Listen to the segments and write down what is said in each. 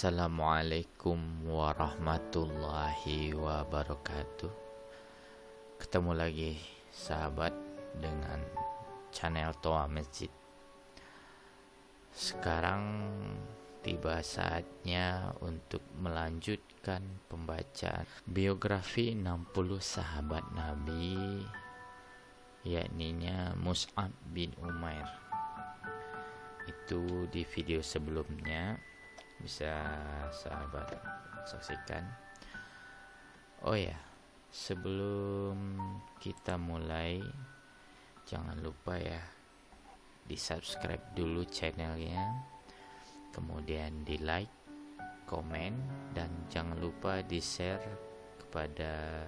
Assalamualaikum warahmatullahi wabarakatuh. Ketemu lagi sahabat dengan channel Toa Masjid. Sekarang tiba saatnya untuk melanjutkan pembacaan biografi 60 sahabat Nabi, yakninya Mus'ab bin Umair. Itu di video sebelumnya bisa sahabat saksikan. Oh ya, sebelum kita mulai, jangan lupa ya di subscribe dulu channelnya, kemudian di like, komen, dan jangan lupa di share kepada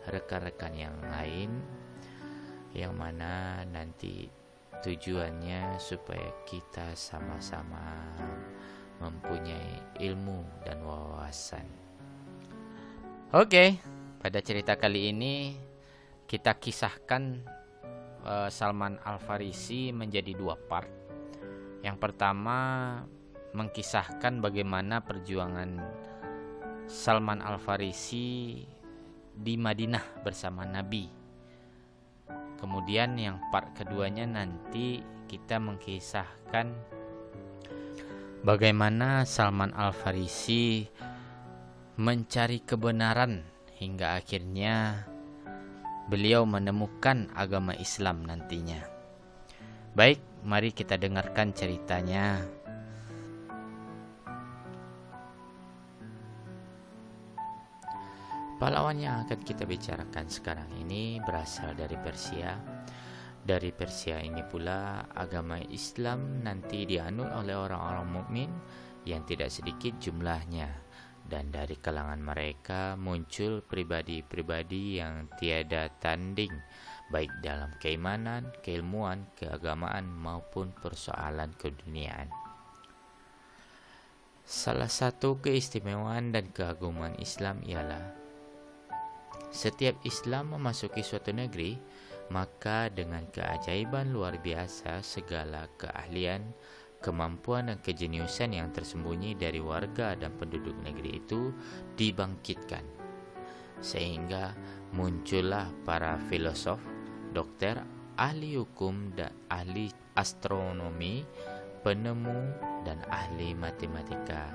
rekan-rekan yang lain, yang mana nanti tujuannya supaya kita sama-sama mempunyai ilmu dan wawasan. Oke, pada cerita kali ini kita kisahkan Salman Al-Farisi menjadi dua part. Yang pertama mengkisahkan bagaimana perjuangan Salman Al-Farisi di Madinah bersama Nabi. Kemudian yang part keduanya nanti kita mengkisahkan bagaimana Salman Al-Farisi mencari kebenaran hingga akhirnya beliau menemukan agama Islam nantinya. Baik, mari kita dengarkan ceritanya. Pahlawan yang akan kita bicarakan sekarang ini berasal dari Persia. Dari Persia ini pula agama Islam nanti dianut oleh orang-orang mukmin yang tidak sedikit jumlahnya, dan dari kalangan mereka muncul pribadi-pribadi yang tiada tanding baik dalam keimanan, keilmuan, keagamaan maupun persoalan keduniaan. Salah satu keistimewaan dan keagungan Islam ialah setiap Islam memasuki suatu negeri, maka dengan keajaiban luar biasa segala keahlian, kemampuan dan kejeniusan yang tersembunyi dari warga dan penduduk negeri itu dibangkitkan. Sehingga muncullah para filosof, dokter, ahli hukum dan ahli astronomi, penemu dan ahli matematika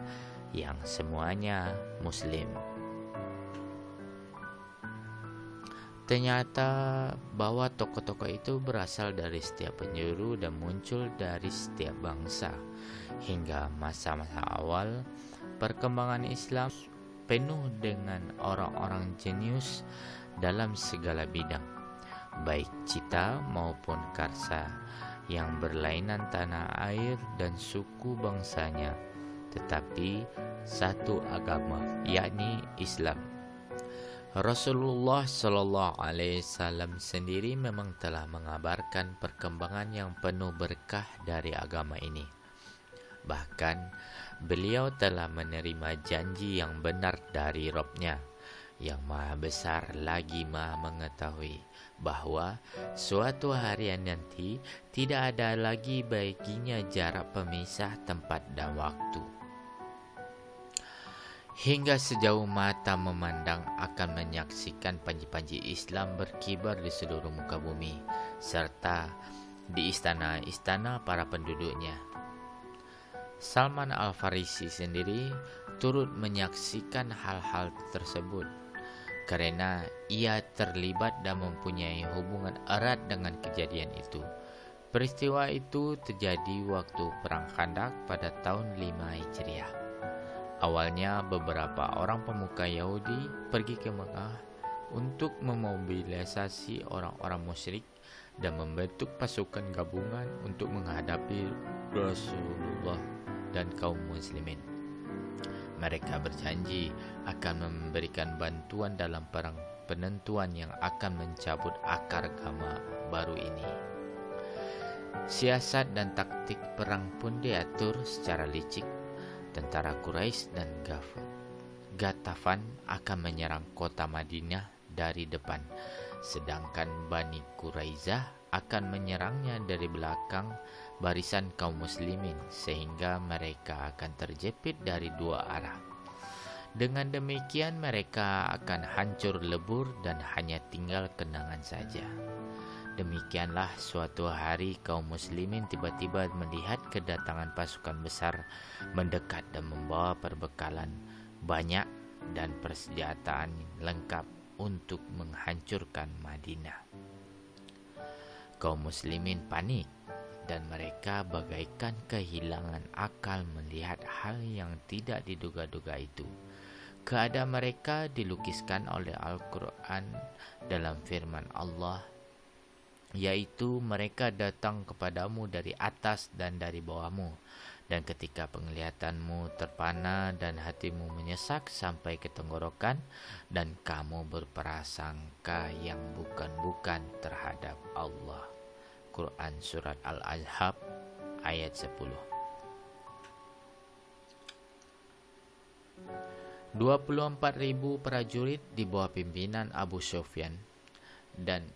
yang semuanya muslim. Ternyata bahwa tokoh-tokoh itu berasal dari setiap penjuru dan muncul dari setiap bangsa. Hingga masa-masa awal perkembangan Islam penuh dengan orang-orang jenius dalam segala bidang, baik cita maupun karsa, yang berlainan tanah air dan suku bangsanya, tetapi satu agama, yakni Islam. Rasulullah Shallallahu Alaihi Wasallam sendiri memang telah mengabarkan perkembangan yang penuh berkah dari agama ini. Bahkan beliau telah menerima janji yang benar dari Rabb-Nya yang maha besar lagi maha mengetahui bahwa suatu hari nanti tidak ada lagi baginya jarak pemisah tempat dan waktu. Hingga sejauh mata memandang akan menyaksikan panji-panji Islam berkibar di seluruh muka bumi, serta di istana-istana para penduduknya. Salman Al-Farisi sendiri turut menyaksikan hal-hal tersebut, karena ia terlibat dan mempunyai hubungan erat dengan kejadian itu. Peristiwa itu terjadi waktu Perang Khandak pada tahun 5 Hijriah. Awalnya beberapa orang pemuka Yahudi pergi ke Mekah untuk memobilisasi orang-orang musyrik dan membentuk pasukan gabungan untuk menghadapi Rasulullah dan kaum muslimin. Mereka berjanji akan memberikan bantuan dalam perang penentuan yang akan mencabut akar agama baru ini. Siasat dan taktik perang pun diatur secara licik. Tentara Quraisy dan Ghatafan akan menyerang kota Madinah dari depan, sedangkan Bani Quraizah akan menyerangnya dari belakang barisan kaum muslimin sehingga mereka akan terjepit dari dua arah. Dengan demikian mereka akan hancur lebur dan hanya tinggal kenangan saja. Demikianlah suatu hari kaum muslimin tiba-tiba melihat kedatangan pasukan besar mendekat dan membawa perbekalan banyak dan persenjataan lengkap untuk menghancurkan Madinah. Kaum muslimin panik dan mereka bagaikan kehilangan akal melihat hal yang tidak diduga-duga itu. Keadaan mereka dilukiskan oleh Al-Quran dalam firman Allah, yaitu mereka datang kepadamu dari atas dan dari bawahmu, dan ketika penglihatanmu terpana dan hatimu menyesak sampai ke tenggorokan, dan kamu berprasangka yang bukan-bukan terhadap Allah. Quran Surat Al-Ahzab ayat 10. 24.000 prajurit di bawah pimpinan Abu Sufyan dan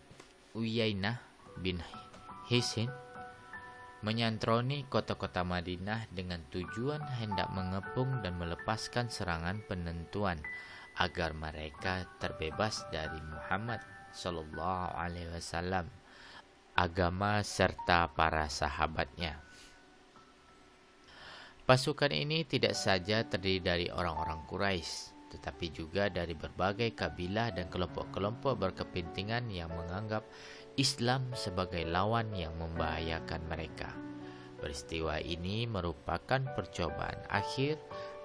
Uyainah bin Hisn menyantroni kota-kota Madinah dengan tujuan hendak mengepung dan melepaskan serangan penentuan agar mereka terbebas dari Muhammad sallallahu alaihi wasallam, agama serta para sahabatnya. Pasukan ini tidak saja terdiri dari orang-orang Quraisy, tetapi juga dari berbagai kabilah dan kelompok-kelompok berkepentingan yang menganggap Islam sebagai lawan yang membahayakan mereka. Peristiwa ini merupakan percobaan akhir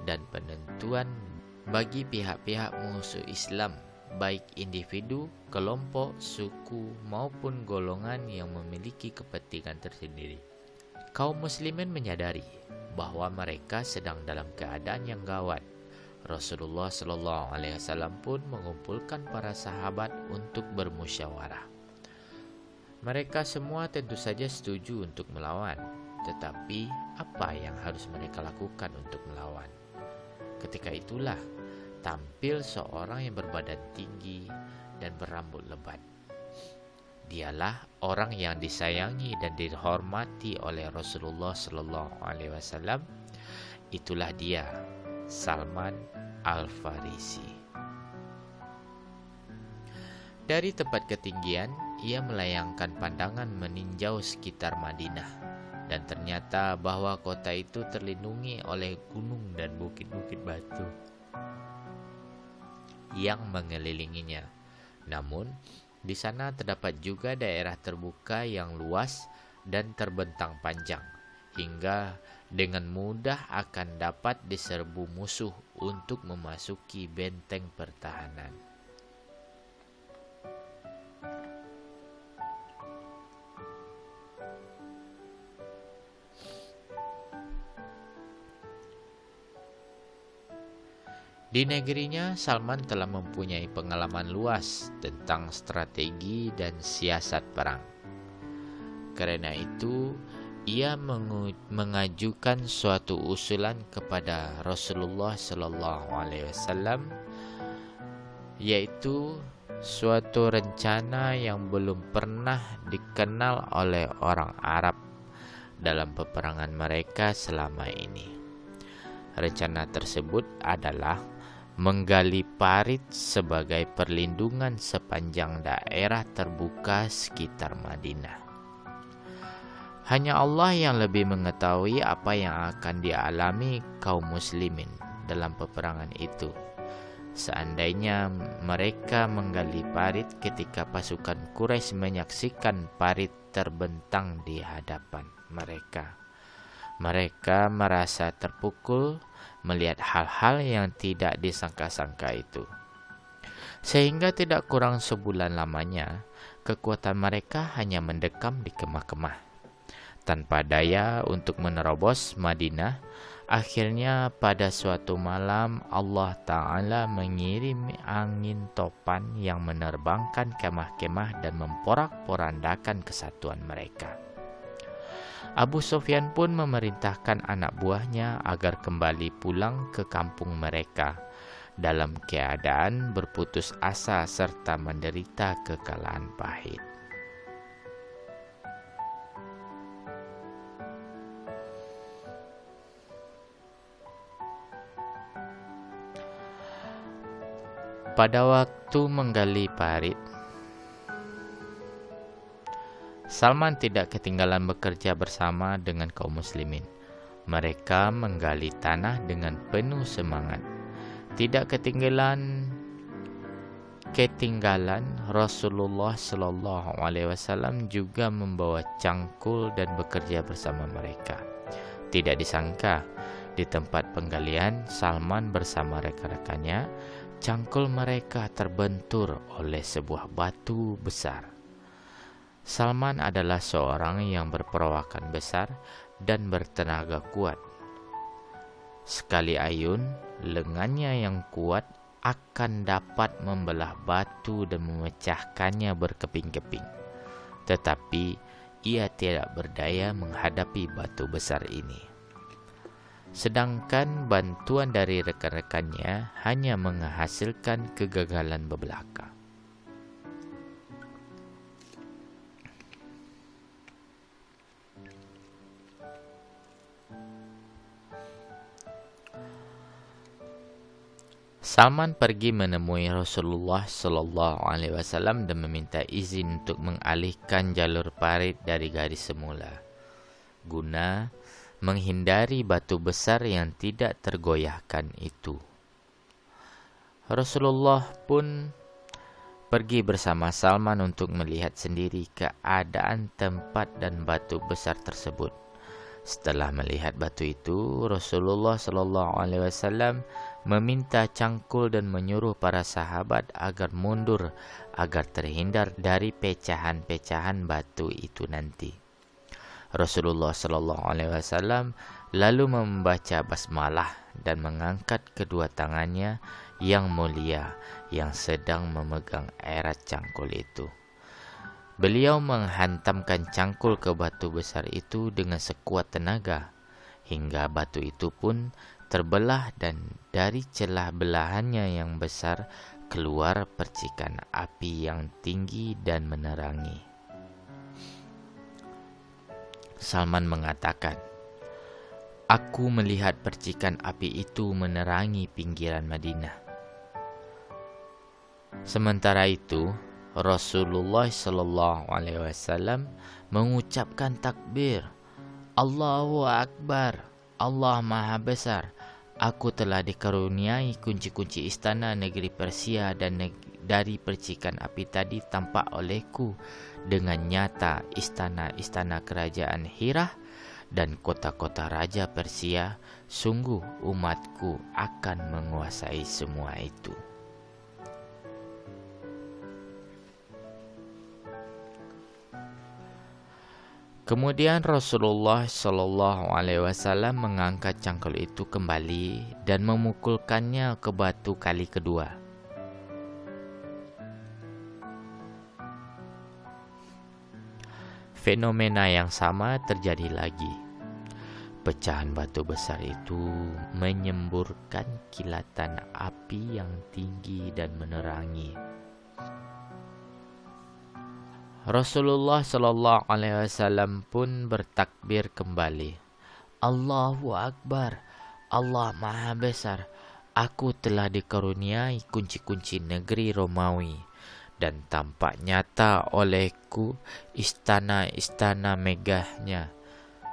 dan penentuan bagi pihak-pihak musuh Islam, baik individu, kelompok, suku, maupun golongan yang memiliki kepentingan tersendiri. Kaum muslimin menyadari bahwa mereka sedang dalam keadaan yang gawat. Rasulullah sallallahu alaihi wasallam pun mengumpulkan para sahabat untuk bermusyawarah. Mereka semua tentu saja setuju untuk melawan, tetapi apa yang harus mereka lakukan untuk melawan? Ketika itulah tampil seorang yang berbadan tinggi dan berambut lebat. Dialah orang yang disayangi dan dihormati oleh Rasulullah sallallahu alaihi wasallam. Itulah dia, Salman Al-Farisi. Dari tempat ketinggian, ia melayangkan pandangan meninjau sekitar Madinah, dan ternyata bahwa kota itu terlindungi oleh gunung dan bukit-bukit batu yang mengelilinginya. Namun, di sana terdapat juga daerah terbuka yang luas dan terbentang panjang, hingga dengan mudah akan dapat diserbu musuh untuk memasuki benteng pertahanan. Di negerinya, Salman telah mempunyai pengalaman luas tentang strategi dan siasat perang. Karena itu, ia mengajukan suatu usulan kepada Rasulullah sallallahu alaihi wasallam, yaitu suatu rencana yang belum pernah dikenal oleh orang Arab dalam peperangan mereka selama ini. Rencana tersebut adalah menggali parit sebagai perlindungan sepanjang daerah terbuka sekitar Madinah. Hanya Allah yang lebih mengetahui apa yang akan dialami kaum muslimin dalam peperangan itu. Seandainya mereka menggali parit ketika pasukan Quraisy menyaksikan parit terbentang di hadapan mereka, mereka merasa terpukul melihat hal-hal yang tidak disangka-sangka itu. Sehingga tidak kurang sebulan lamanya, kekuatan mereka hanya mendekam di kemah-kemah. Tanpa daya untuk menerobos Madinah, akhirnya pada suatu malam Allah Ta'ala mengirim angin topan yang menerbangkan kemah-kemah dan memporak-porandakan kesatuan mereka. Abu Sufyan pun memerintahkan anak buahnya agar kembali pulang ke kampung mereka dalam keadaan berputus asa serta menderita kekalahan pahit. Pada waktu menggali parit, Salman tidak ketinggalan bekerja bersama dengan kaum muslimin. Mereka menggali tanah dengan penuh semangat. Tidak ketinggalan Rasulullah Shallallahu Alaihi Wasallam juga membawa cangkul dan bekerja bersama mereka. Tidak disangka, di tempat penggalian Salman bersama rekan-rekannya, cangkul mereka terbentur oleh sebuah batu besar. Salman adalah seorang yang berperawakan besar dan bertenaga kuat. Sekali ayun, lengannya yang kuat akan dapat membelah batu dan memecahkannya berkeping-keping. Tetapi ia tidak berdaya menghadapi batu besar ini. Sedangkan bantuan dari rekan-rekannya hanya menghasilkan kegagalan belaka. Salman pergi menemui Rasulullah Shallallahu Alaihi Wasallam dan meminta izin untuk mengalihkan jalur parit dari garis semula, guna menghindari batu besar yang tidak tergoyahkan itu. Rasulullah pun pergi bersama Salman untuk melihat sendiri keadaan tempat dan batu besar tersebut. Setelah melihat batu itu, Rasulullah Shallallahu Alaihi Wasallam meminta cangkul dan menyuruh para sahabat agar mundur agar terhindar dari pecahan-pecahan batu itu nanti. Rasulullah Shallallahu Alaihi Wasallam lalu membaca basmalah dan mengangkat kedua tangannya yang mulia yang sedang memegang erat cangkul itu. Beliau menghantamkan cangkul ke batu besar itu dengan sekuat tenaga, hingga batu itu pun terbelah dan dari celah belahannya yang besar keluar percikan api yang tinggi dan menerangi. Salman mengatakan, "Aku melihat percikan api itu menerangi pinggiran Madinah." Sementara itu, Rasulullah Shallallahu Alaihi Wasallam mengucapkan takbir, "Allahu Akbar, Allah Maha Besar. Aku telah dikaruniai kunci-kunci istana negeri Persia dan dari percikan api tadi tampak olehku dengan nyata istana-istana kerajaan Hirah dan kota-kota raja Persia. Sungguh umatku akan menguasai semua itu." Kemudian Rasulullah Shallallahu Alaihi Wasallam mengangkat cangkul itu kembali dan memukulkannya ke batu kali kedua. Fenomena yang sama terjadi lagi. Pecahan batu besar itu menyemburkan kilatan api yang tinggi dan menerangi. Rasulullah Shallallahu Alaihi Wasallam pun bertakbir kembali. "Allahu Akbar, Allah Maha Besar. Aku telah dikaruniai kunci-kunci negeri Romawi dan tampak nyata olehku istana-istana megahnya.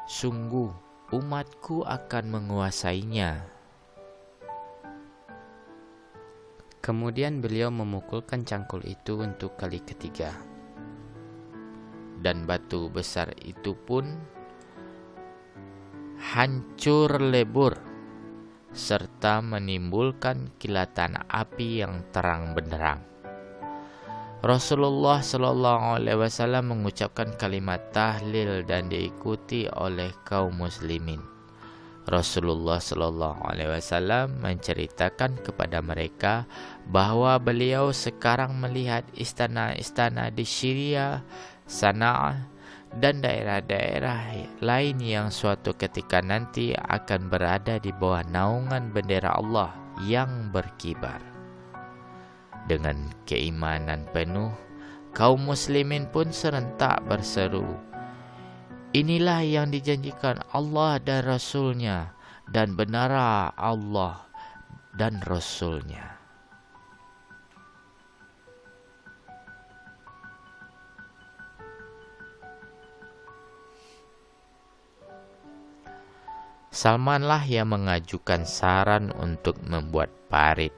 Sungguh umatku akan menguasainya." Kemudian beliau memukulkan cangkul itu untuk kali ketiga. Dan batu besar itu pun hancur lebur serta menimbulkan kilatan api yang terang benderang. Rasulullah Shallallahu Alaihi Wasallam mengucapkan kalimat tahlil dan diikuti oleh kaum muslimin. Rasulullah Shallallahu Alaihi Wasallam menceritakan kepada mereka bahwa beliau sekarang melihat istana-istana di Syria, Sana'ah, dan daerah-daerah lain yang suatu ketika nanti akan berada di bawah naungan bendera Allah yang berkibar. Dengan keimanan penuh, kaum muslimin pun serentak berseru, "Inilah yang dijanjikan Allah dan Rasul-Nya, dan benarlah Allah dan Rasul-Nya." Salmanlah yang mengajukan saran untuk membuat parit,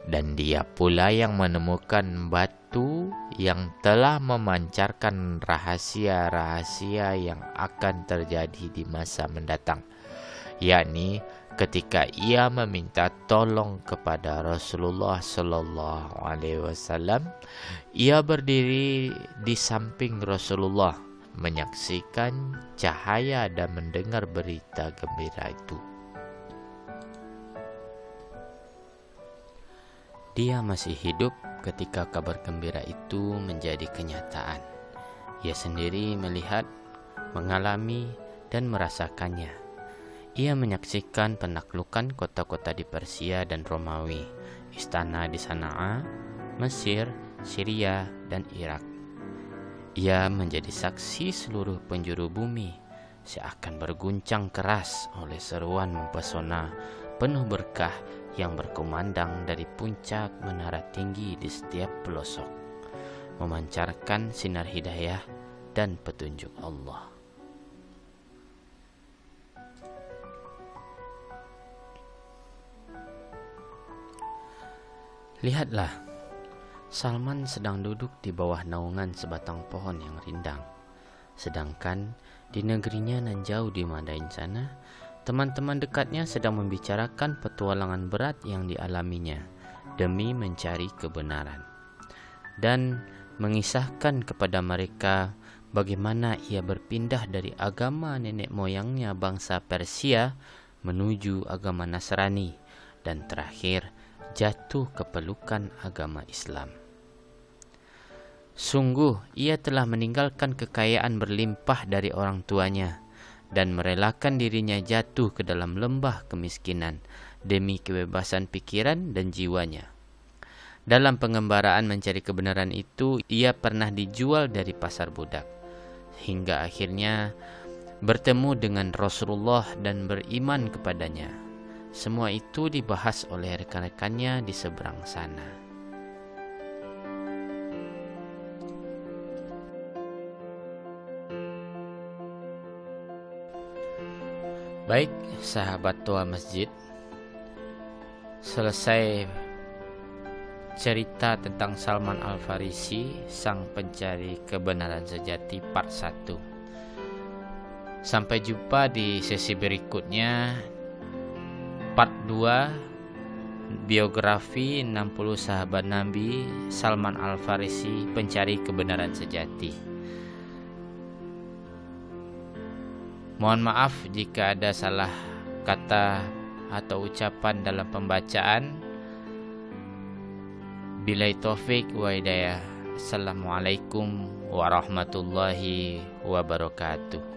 dan dia pula yang menemukan batu yang telah memancarkan rahasia-rahasia yang akan terjadi di masa mendatang, yakni ketika ia meminta tolong kepada Rasulullah Sallallahu Alaihi Wasallam. Ia berdiri di samping Rasulullah, menyaksikan cahaya dan mendengar berita gembira itu. Dia masih hidup ketika kabar gembira itu menjadi kenyataan. Ia sendiri melihat, mengalami, dan merasakannya. Ia menyaksikan penaklukan kota-kota di Persia dan Romawi, istana di Sana'a, Mesir, Syria, dan Irak. Ia menjadi saksi seluruh penjuru bumi seakan berguncang keras oleh seruan mempesona penuh berkah yang berkumandang dari puncak menara tinggi di setiap pelosok, memancarkan sinar hidayah dan petunjuk Allah. Lihatlah, Salman sedang duduk di bawah naungan sebatang pohon yang rindang. Sedangkan di negerinya nan jauh di Madain sana, teman-teman dekatnya sedang membicarakan petualangan berat yang dialaminya demi mencari kebenaran, dan mengisahkan kepada mereka bagaimana ia berpindah dari agama nenek moyangnya bangsa Persia menuju agama Nasrani, dan terakhir jatuh ke pelukan agama Islam. Sungguh, ia telah meninggalkan kekayaan berlimpah dari orang tuanya dan merelakan dirinya jatuh ke dalam lembah kemiskinan demi kebebasan pikiran dan jiwanya. Dalam pengembaraan mencari kebenaran itu, ia pernah dijual dari pasar budak, hingga akhirnya bertemu dengan Rasulullah dan beriman kepadanya. Semua itu dibahas oleh rekan-rekannya di seberang sana. Baik, sahabat tua masjid, selesai cerita tentang Salman Al-Farisi, sang pencari kebenaran sejati part 1. Sampai jumpa di sesi berikutnya, part 2, biografi 60 sahabat Nabi Salman Al-Farisi, pencari kebenaran sejati. Mohon maaf jika ada salah kata atau ucapan dalam pembacaan. Billahi taufik wa hidayah. Assalamualaikum warahmatullahi wabarakatuh.